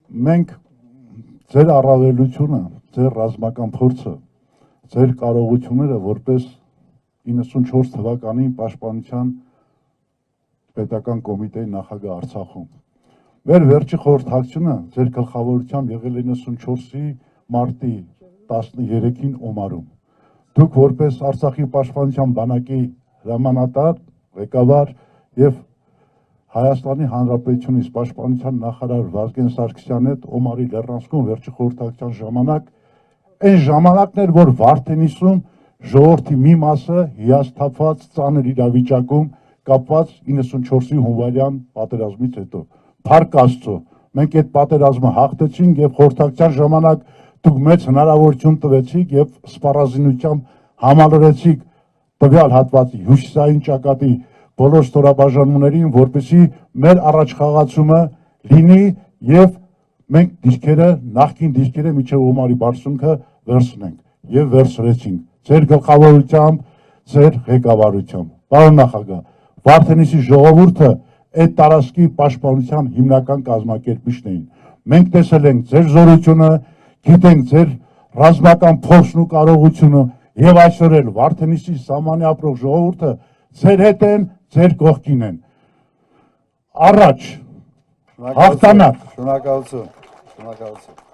Մենք ձեր առավելությունը, ձեր ռազմական փորձը, ձեր կարողությունները որպես 94 թվականին Պաշտպանության պետական կոմիտեի նախագահ Արցախում։ Մեր վերջի խորհրդակցությունը ձեր գլխավորությամբ եղել 94-ի մարտի 13-ին Օմարում։ Դուք որպես Արցախի պաշտպանության բանակի հրամանատար, ղեկավար եւ Հայաստանի Հանրապետությունից պաշտպանության նախարար Վազգեն Սարգսյանի հետ Օմարի լեռնանցքում վերջի խորհրդակցության ժամանակ այն ժամանակն էր, որ Վարդենիսում ժողովրդի մի մասը հիասթափված ծանր իրավիճակում կապված 94-ի հունվարյան պատերազմից հետո։ Փառք Աստծո, մենք այդ պատերազմը հաղթեցինք եւ խորհրդակցության ժամանակ դուք մեծ հնարավորություն տվեցիք եւ սպառազինությամբ համալրեցիք տվյալ հատվածի հյուսիսային ճակատի բոլոր ստորաբաժանումներին, որպեսզի մեր առաջխաղացումը լինի եւ մենք դիրքերը, նախկին դիրքերը միջև Օմարի բարձունքը վերցնենք եւ վերցրեցինք ձեր գլխավորությամբ, ձեր ղեկավարությամբ։ Պարոն նախագահ, Վարդենիսի ժողովուրդը այդ տարածքի պաշտպանության հիմնական կազմակերպիչն էին։ Մենք տեսել ենք ձեր զորությունը, գիտենք ձեր ռազմական փորձն ու կարողությունը եւ այսօր էլ Վարդենիսի սահմանի ապրող ժողովուրդը ձեր հետ են, ձեր կողքին են։ Առաջ հաղթանակ։ Շնորհակալություն։